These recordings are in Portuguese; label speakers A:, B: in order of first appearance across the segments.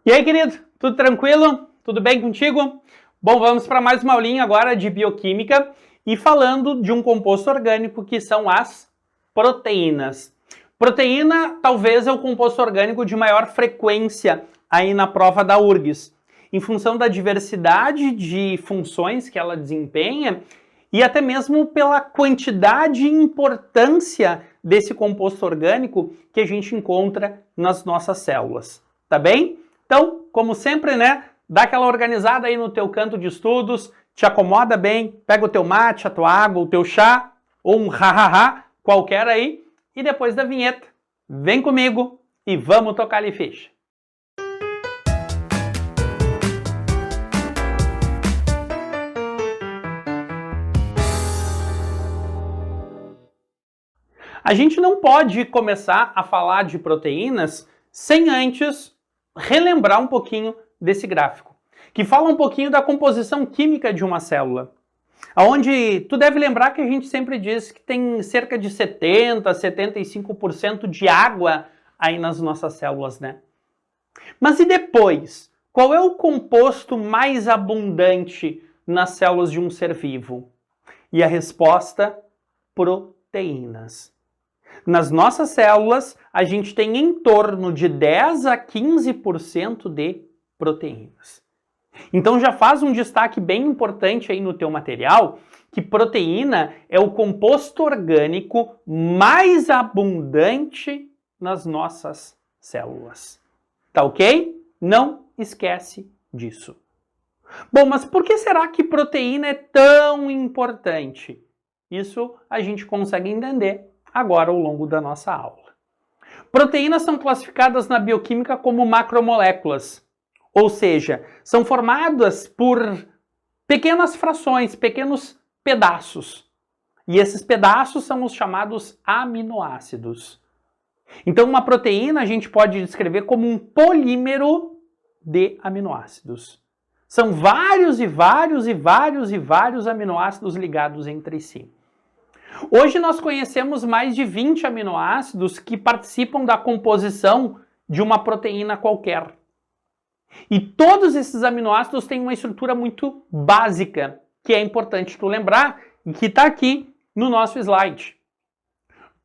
A: E aí, querido? Tudo tranquilo? Tudo bem contigo? Bom, vamos para mais uma aulinha agora de bioquímica e falando de um composto orgânico que são as proteínas. Proteína talvez é o composto orgânico de maior frequência aí na prova da URGS, em função da diversidade de funções que ela desempenha e até mesmo pela quantidade e importância desse composto orgânico que a gente encontra nas nossas células, tá bem? Então, como sempre, né, dá aquela organizada aí no teu canto de estudos, te acomoda bem, pega o teu mate, a tua água, o teu chá, ou um ha-ha-ha qualquer aí, e depois da vinheta, vem comigo e vamos tocar ali ficha. A gente não pode começar a falar de proteínas sem antes relembrar um pouquinho desse gráfico, que fala um pouquinho da composição química de uma célula. Onde tu deve lembrar que a gente sempre diz que tem cerca de 70, 75% de água aí nas nossas células, né? Mas e depois? Qual é o composto mais abundante nas células de um ser vivo? E a resposta, proteínas. Nas nossas células, a gente tem em torno de 10 a 15% de proteínas. Então já faz um destaque bem importante aí no teu material, que proteína é o composto orgânico mais abundante nas nossas células. Tá ok? Não esquece disso. Bom, mas por que será que proteína é tão importante? Isso a gente consegue entender agora ao longo da nossa aula. Proteínas são classificadas na bioquímica como macromoléculas, ou seja, são formadas por pequenas frações, pequenos pedaços. E esses pedaços são os chamados aminoácidos. Então, uma proteína a gente pode descrever como um polímero de aminoácidos. São vários e vários e vários e vários aminoácidos ligados entre si. Hoje nós conhecemos mais de 20 aminoácidos que participam da composição de uma proteína qualquer. E todos esses aminoácidos têm uma estrutura muito básica, que é importante tu lembrar e que está aqui no nosso slide.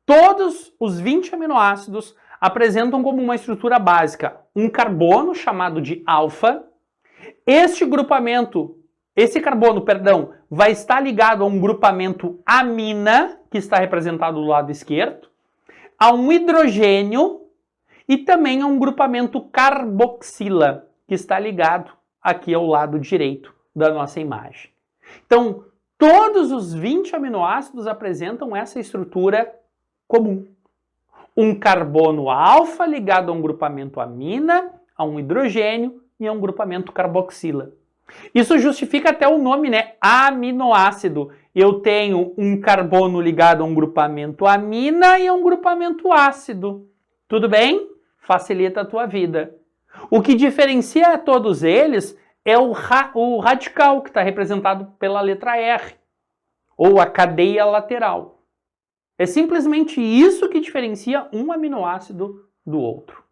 A: Todos os 20 aminoácidos apresentam como uma estrutura básica um carbono chamado de alfa. Esse carbono, vai estar ligado a um grupamento amina, que está representado do lado esquerdo, a um hidrogênio e também a um grupamento carboxila, que está ligado aqui ao lado direito da nossa imagem. Então, todos os 20 aminoácidos apresentam essa estrutura comum. Um carbono alfa ligado a um grupamento amina, a um hidrogênio e a um grupamento carboxila. Isso justifica até o nome, né? Aminoácido. Eu tenho um carbono ligado a um grupamento amina e a um grupamento ácido. Tudo bem? Facilita a tua vida. O que diferencia todos eles é o radical, que está representado pela letra R, ou a cadeia lateral. É simplesmente isso que diferencia um aminoácido do outro.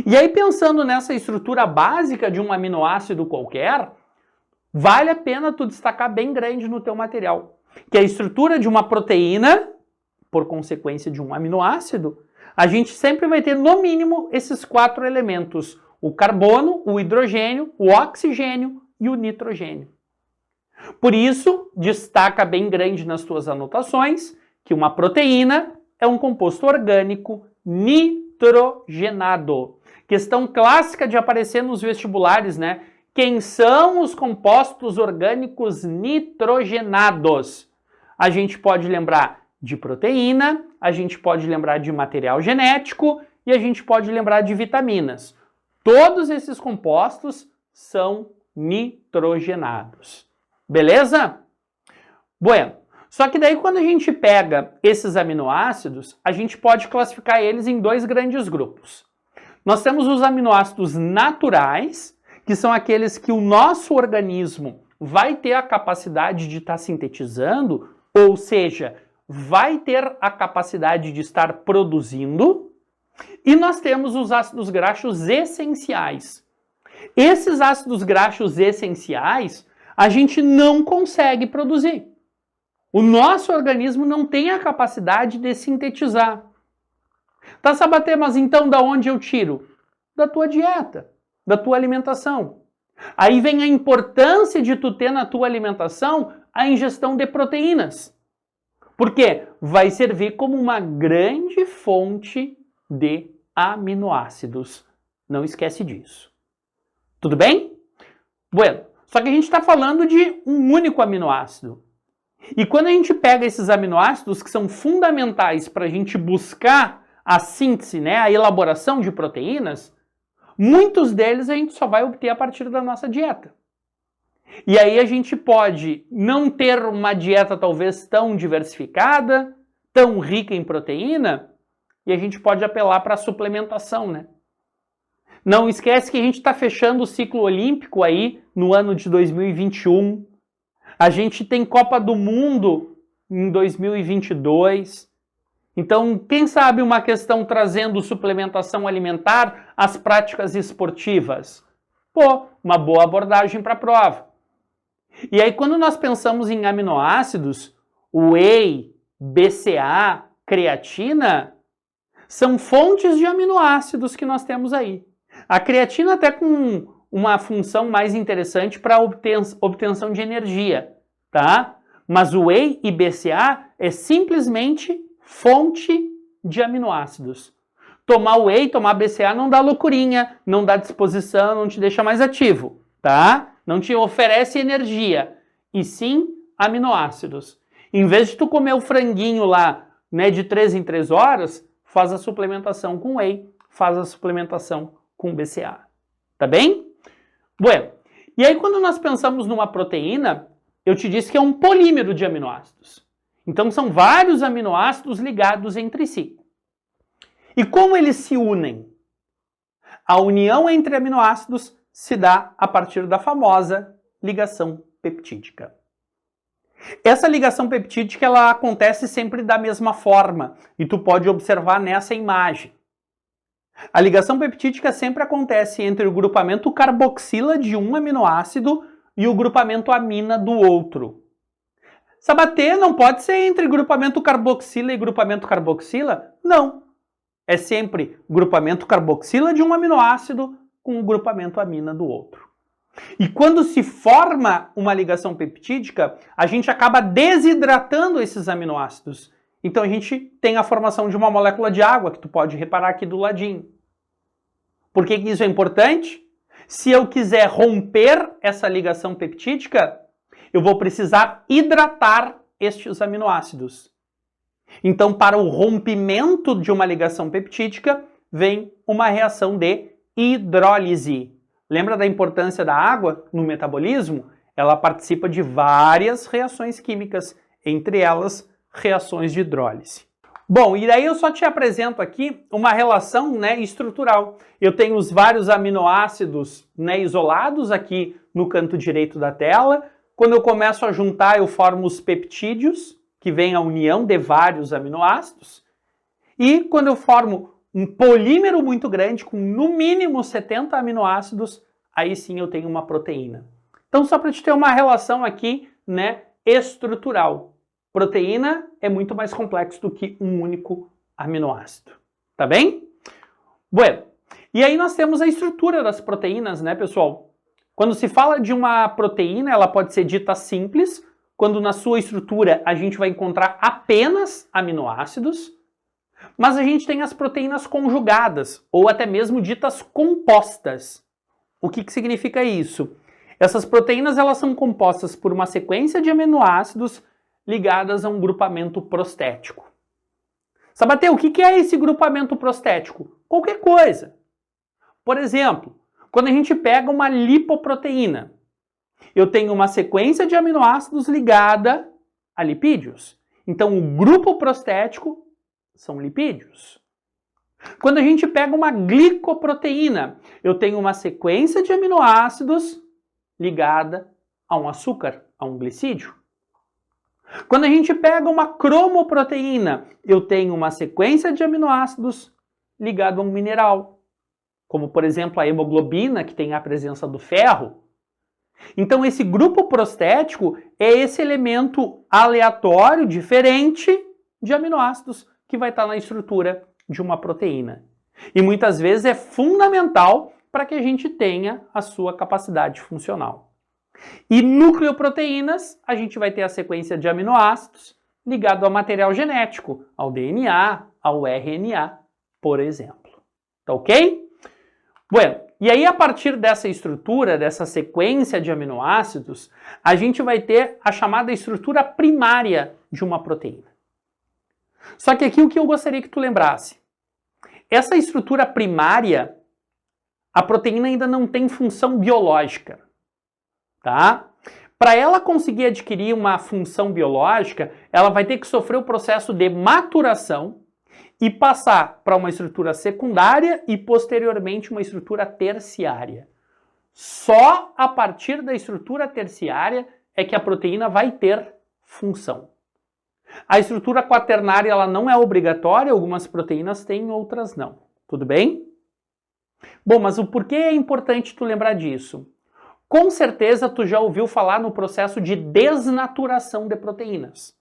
A: E aí, pensando nessa estrutura básica de um aminoácido qualquer, vale a pena tu destacar bem grande no teu material, que a estrutura de uma proteína, por consequência de um aminoácido, a gente sempre vai ter no mínimo esses 4 elementos: o carbono, o hidrogênio, o oxigênio e o nitrogênio. Por isso, destaca bem grande nas tuas anotações que uma proteína é um composto orgânico nitrogenado. Questão clássica de aparecer nos vestibulares, né? Quem são os compostos orgânicos nitrogenados? A gente pode lembrar de proteína, a gente pode lembrar de material genético e a gente pode lembrar de vitaminas. Todos esses compostos são nitrogenados. Beleza? Bueno, só que daí quando a gente pega esses aminoácidos, a gente pode classificar eles em 2 grandes grupos. Nós temos os aminoácidos naturais, que são aqueles que o nosso organismo vai ter a capacidade de estar sintetizando, ou seja, vai ter a capacidade de estar produzindo. E nós temos os ácidos graxos essenciais, Esses ácidos graxos essenciais a gente não consegue produzir. O nosso organismo não tem a capacidade de sintetizar. Tá, Sabater, mas então da onde eu tiro? Da tua dieta, da tua alimentação. Aí vem a importância de tu ter na tua alimentação a ingestão de proteínas. Por quê? Vai servir como uma grande fonte de aminoácidos. Não esquece disso. Tudo bem? Bueno, só que a gente está falando de um único aminoácido. E quando a gente pega esses aminoácidos que são fundamentais para a gente buscar a síntese, né, a elaboração de proteínas, muitos deles a gente só vai obter a partir da nossa dieta. E aí a gente pode não ter uma dieta talvez tão diversificada, tão rica em proteína, e a gente pode apelar para a suplementação, né? Não esquece que a gente está fechando o ciclo olímpico aí no ano de 2021. A gente tem Copa do Mundo em 2022. Então, quem sabe uma questão trazendo suplementação alimentar às práticas esportivas? Pô, uma boa abordagem para a prova. E aí, quando nós pensamos em aminoácidos, whey, BCA, creatina, são fontes de aminoácidos que nós temos aí. A creatina até com uma função mais interessante para obtenção de energia, tá? Mas o whey e BCA é simplesmente fonte de aminoácidos. Tomar whey, tomar BCA não dá loucurinha, não dá disposição, não te deixa mais ativo, tá? Não te oferece energia, e sim aminoácidos. Em vez de tu comer o franguinho lá, né, de 3 em 3 horas, faz a suplementação com whey, faz a suplementação com BCA. Tá bem? Bueno, e aí quando nós pensamos numa proteína, eu te disse que é um polímero de aminoácidos. Então são vários aminoácidos ligados entre si. E como eles se unem? A união entre aminoácidos se dá a partir da famosa ligação peptídica. Essa ligação peptídica ela acontece sempre da mesma forma, e tu pode observar nessa imagem. A ligação peptídica sempre acontece entre o grupamento carboxila de um aminoácido e o grupamento amina do outro. Sabater não pode ser entre grupamento carboxila e grupamento carboxila? Não. É sempre grupamento carboxila de um aminoácido com o grupamento amina do outro. E quando se forma uma ligação peptídica, a gente acaba desidratando esses aminoácidos. Então a gente tem a formação de uma molécula de água, que tu pode reparar aqui do ladinho. Por que isso é importante? Se eu quiser romper essa ligação peptídica, eu vou precisar hidratar estes aminoácidos. Então, para o rompimento de uma ligação peptídica, vem uma reação de hidrólise. Lembra da importância da água no metabolismo? Ela participa de várias reações químicas, entre elas reações de hidrólise. Bom, e daí eu só te apresento aqui uma relação, né, estrutural. Eu tenho os vários aminoácidos, né, isolados aqui no canto direito da tela. Quando eu começo a juntar, eu formo os peptídeos, que vem a união de vários aminoácidos. E quando eu formo um polímero muito grande, com no mínimo 70 aminoácidos, aí sim eu tenho uma proteína. Então, só para te ter uma relação aqui, né, estrutural. Proteína é muito mais complexo do que um único aminoácido. Tá bem? Bueno, e aí nós temos a estrutura das proteínas, né, pessoal? Quando se fala de uma proteína, ela pode ser dita simples, quando na sua estrutura a gente vai encontrar apenas aminoácidos, mas a gente tem as proteínas conjugadas, ou até mesmo ditas compostas. O que significa isso? Essas proteínas elas são compostas por uma sequência de aminoácidos ligadas a um grupamento prostético. Sabater, o que é esse grupamento prostético? Qualquer coisa. Por exemplo, quando a gente pega uma lipoproteína, eu tenho uma sequência de aminoácidos ligada a lipídios. Então, o grupo prostético são lipídios. Quando a gente pega uma glicoproteína, eu tenho uma sequência de aminoácidos ligada a um açúcar, a um glicídio. Quando a gente pega uma cromoproteína, eu tenho uma sequência de aminoácidos ligado a um mineral. como por exemplo a hemoglobina, que tem a presença do ferro. Então esse grupo prostético é esse elemento aleatório, diferente de aminoácidos que vai estar na estrutura de uma proteína. E muitas vezes é fundamental para que a gente tenha a sua capacidade funcional. E nucleoproteínas, a gente vai ter a sequência de aminoácidos ligado ao material genético, ao DNA, ao RNA, por exemplo. Tá ok? Bueno, e aí a partir dessa estrutura, dessa sequência de aminoácidos, a gente vai ter a chamada estrutura primária de uma proteína. Só que aqui o que eu gostaria que tu lembrasse, essa estrutura primária, a proteína ainda não tem função biológica, tá? Para ela conseguir adquirir uma função biológica, ela vai ter que sofrer o processo de maturação e passar para uma estrutura secundária e posteriormente uma estrutura terciária. Só a partir da estrutura terciária é que a proteína vai ter função. A estrutura quaternária ela não é obrigatória, algumas proteínas têm, outras não. Tudo bem? Bom, mas o porquê é importante tu lembrar disso? Com certeza tu já ouviu falar no processo de desnaturação de proteínas.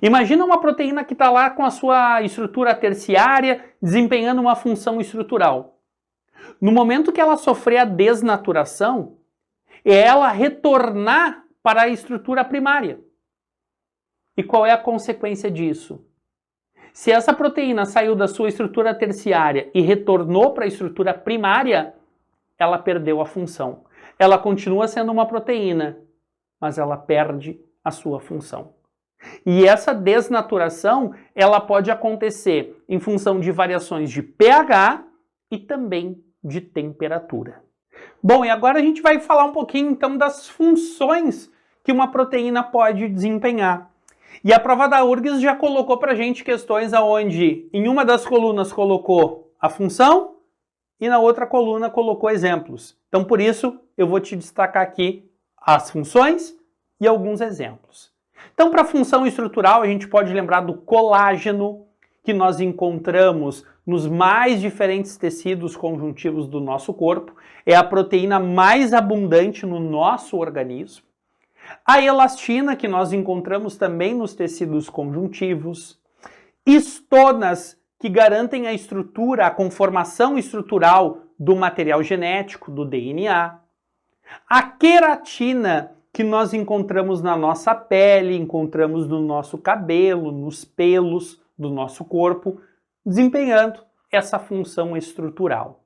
A: Imagina uma proteína que está lá com a sua estrutura terciária, desempenhando uma função estrutural. No momento que ela sofrer a desnaturação, é ela retornar para a estrutura primária. E qual é a consequência disso? Se essa proteína saiu da sua estrutura terciária e retornou para a estrutura primária, ela perdeu a função. Ela continua sendo uma proteína, mas ela perde a sua função. E essa desnaturação, ela pode acontecer em função de variações de pH e também de temperatura. Bom, e agora a gente vai falar um pouquinho então das funções que uma proteína pode desempenhar. E a prova da URGS já colocou para a gente questões onde em uma das colunas colocou a função e na outra coluna colocou exemplos. Então, por isso, eu vou te destacar aqui as funções e alguns exemplos. Então, para a função estrutural, a gente pode lembrar do colágeno, que nós encontramos nos mais diferentes tecidos conjuntivos do nosso corpo. É a proteína mais abundante no nosso organismo. A elastina, que nós encontramos também nos tecidos conjuntivos. Histonas, que garantem a estrutura, a conformação estrutural do material genético, do DNA. A queratina, que nós encontramos na nossa pele, encontramos no nosso cabelo, nos pelos do nosso corpo, desempenhando essa função estrutural.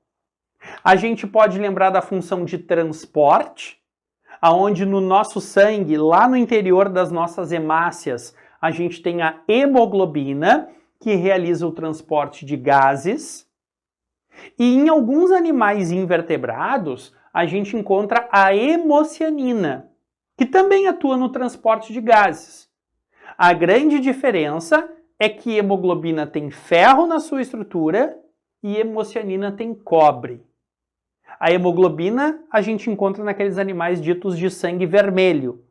A: A gente pode lembrar da função de transporte, aonde no nosso sangue, lá no interior das nossas hemácias, a gente tem a hemoglobina, que realiza o transporte de gases. E em alguns animais invertebrados, a gente encontra a hemocianina, que também atua no transporte de gases. A grande diferença é que hemoglobina tem ferro na sua estrutura e hemocianina tem cobre. A hemoglobina a gente encontra naqueles animais ditos de sangue vermelho.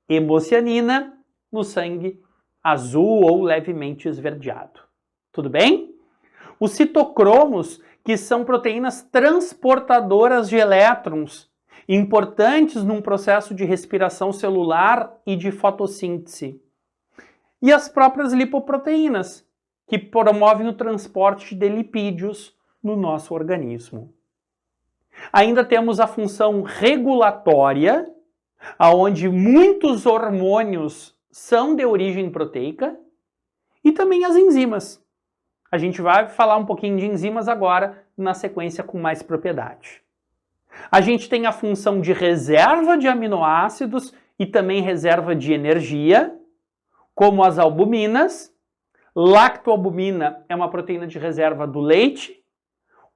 A: Hemocianina no sangue azul ou levemente esverdeado. Tudo bem? Os citocromos, que são proteínas transportadoras de elétrons, importantes num processo de respiração celular e de fotossíntese. E as próprias lipoproteínas, que promovem o transporte de lipídios no nosso organismo. Ainda temos a função regulatória, onde muitos hormônios são de origem proteica, e também as enzimas. A gente vai falar um pouquinho de enzimas agora, na sequência com mais propriedade. A gente tem a função de reserva de aminoácidos e também reserva de energia, como as albuminas. Lactoalbumina é uma proteína de reserva do leite.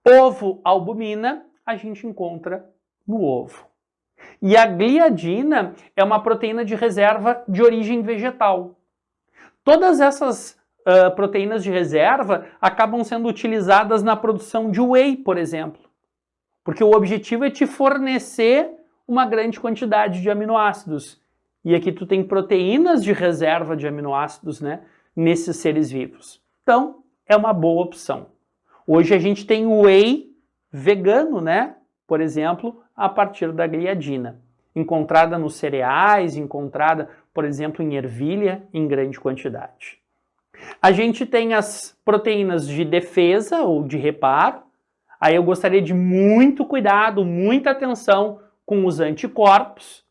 A: Ovo-albumina a gente encontra no ovo. E a gliadina é uma proteína de reserva de origem vegetal. Todas essas proteínas de reserva acabam sendo utilizadas na produção de whey, por exemplo. Porque o objetivo é te fornecer uma grande quantidade de aminoácidos. E aqui tu tem proteínas de reserva de aminoácidos, né, nesses seres vivos. Então, é uma boa opção. Hoje a gente tem whey vegano, né? Por exemplo, a partir da gliadina, encontrada nos cereais, encontrada, por exemplo, em ervilha em grande quantidade. A gente tem as proteínas de defesa ou de reparo. Aí eu gostaria de muito cuidado, muita atenção com os anticorpos.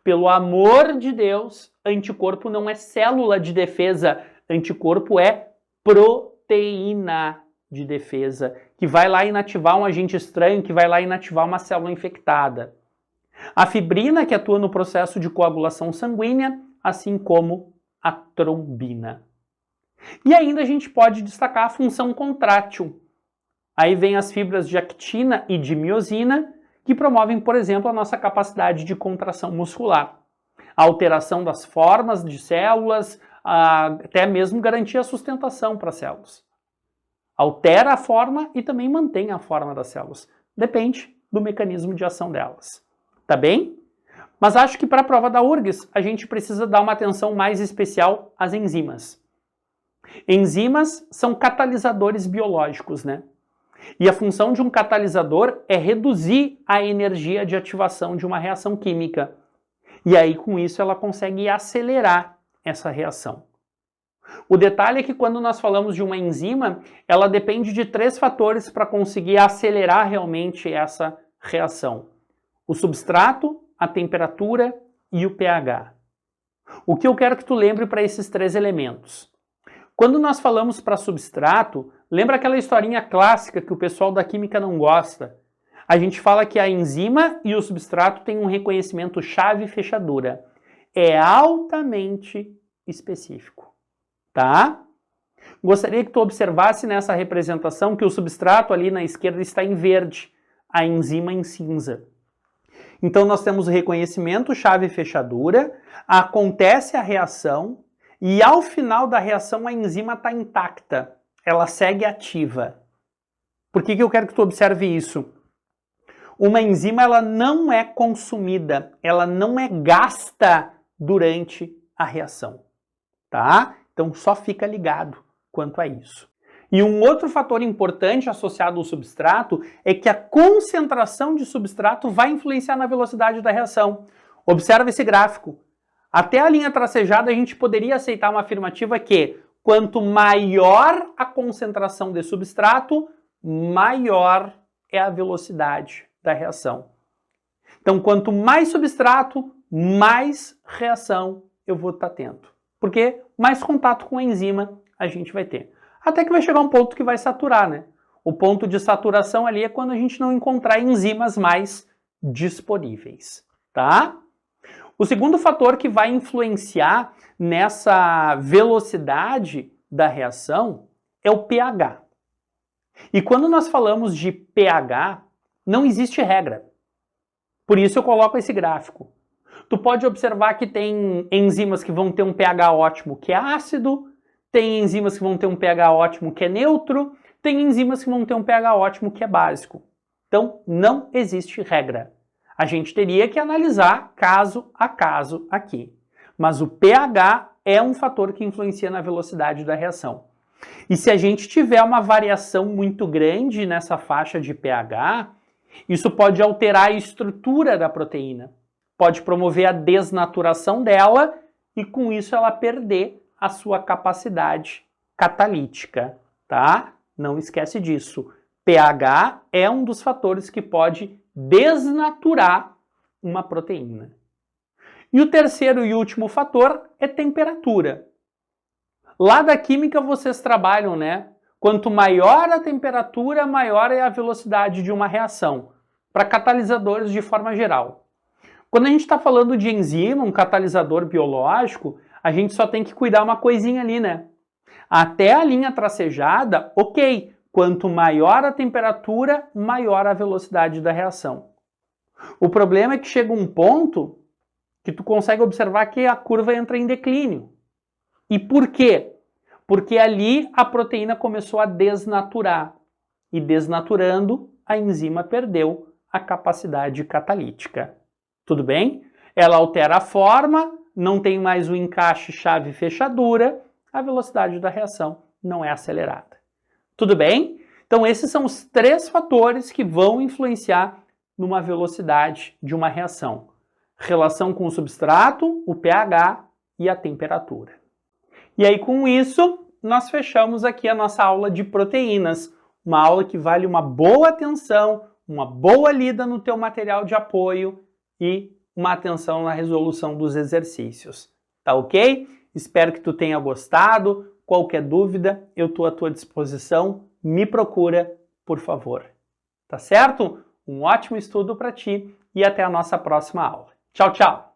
A: Pelo amor de Deus, anticorpo não é célula de defesa, anticorpo é proteína de defesa, que vai lá inativar um agente estranho, que vai lá inativar uma célula infectada. A fibrina, que atua no processo de coagulação sanguínea, assim como a trombina. E ainda a gente pode destacar a função contrátil. Aí vem as fibras de actina e de miosina, que promovem, por exemplo, a nossa capacidade de contração muscular. A alteração das formas de células, até mesmo garantir a sustentação para as células. Altera a forma e também mantém a forma das células. Depende do mecanismo de ação delas. Tá bem? Mas acho que para a prova da URGS, a gente precisa dar uma atenção mais especial às enzimas. Enzimas são catalisadores biológicos, né? E a função de um catalisador é reduzir a energia de ativação de uma reação química. E aí, com isso, ela consegue acelerar essa reação. O detalhe é que quando nós falamos de uma enzima, ela depende de 3 fatores para conseguir acelerar realmente essa reação. O substrato, a temperatura e o pH. O que eu quero que tu lembre para esses 3 elementos? Quando nós falamos para substrato, lembra aquela historinha clássica que o pessoal da química não gosta? A gente fala que a enzima e o substrato têm um reconhecimento chave-fechadura. É altamente específico, tá? Gostaria que tu observasse nessa representação que o substrato ali na esquerda está em verde, a enzima em cinza. Então nós temos o reconhecimento chave-fechadura, acontece a reação, e ao final da reação a enzima está intacta, ela segue ativa. Por que eu quero que tu observe isso? Uma enzima ela não é consumida, ela não é gasta durante a reação, tá? Então só fica ligado quanto a isso. E um outro fator importante associado ao substrato é que a concentração de substrato vai influenciar na velocidade da reação. Observa esse gráfico. Até a linha tracejada a gente poderia aceitar uma afirmativa que quanto maior a concentração de substrato, maior é a velocidade da reação. Então, quanto mais substrato, mais reação eu vou estar tendo. Porque mais contato com a enzima a gente vai ter. Até que vai chegar um ponto que vai saturar, né? O ponto de saturação ali é quando a gente não encontrar enzimas mais disponíveis, tá? O segundo fator que vai influenciar nessa velocidade da reação é o pH. E quando nós falamos de pH, não existe regra. Por isso eu coloco esse gráfico. Tu pode observar que tem enzimas que vão ter um pH ótimo que é ácido, tem enzimas que vão ter um pH ótimo que é neutro, tem enzimas que vão ter um pH ótimo que é básico. Então, não existe regra. A gente teria que analisar caso a caso aqui. Mas o pH é um fator que influencia na velocidade da reação. E se a gente tiver uma variação muito grande nessa faixa de pH, isso pode alterar a estrutura da proteína. Pode promover a desnaturação dela e com isso ela perder a sua capacidade catalítica, tá? Não esquece disso. pH é um dos fatores que pode desnaturar uma proteína. E o terceiro e último fator é temperatura. Lá da química vocês trabalham, né? Quanto maior a temperatura, maior é a velocidade de uma reação, para catalisadores de forma geral. Quando a gente está falando de enzima, um catalisador biológico, a gente só tem que cuidar uma coisinha ali, né? Até a linha tracejada, ok, quanto maior a temperatura, maior a velocidade da reação. O problema é que chega um ponto que tu consegue observar que a curva entra em declínio. E por quê? Porque ali a proteína começou a desnaturar. E desnaturando, a enzima perdeu a capacidade catalítica. Tudo bem? Ela altera a forma, não tem mais o encaixe chave-fechadura, a velocidade da reação não é acelerada. Tudo bem? Então esses são os 3 fatores que vão influenciar numa velocidade de uma reação. Relação com o substrato, o pH e a temperatura. E aí com isso, nós fechamos aqui a nossa aula de proteínas. Uma aula que vale uma boa atenção, uma boa lida no teu material de apoio e uma atenção na resolução dos exercícios. Tá ok? Espero que tu tenha gostado. Qualquer dúvida, eu estou à tua disposição. Me procura, por favor. Tá certo? Um ótimo estudo para ti e até a nossa próxima aula. Tchau, tchau!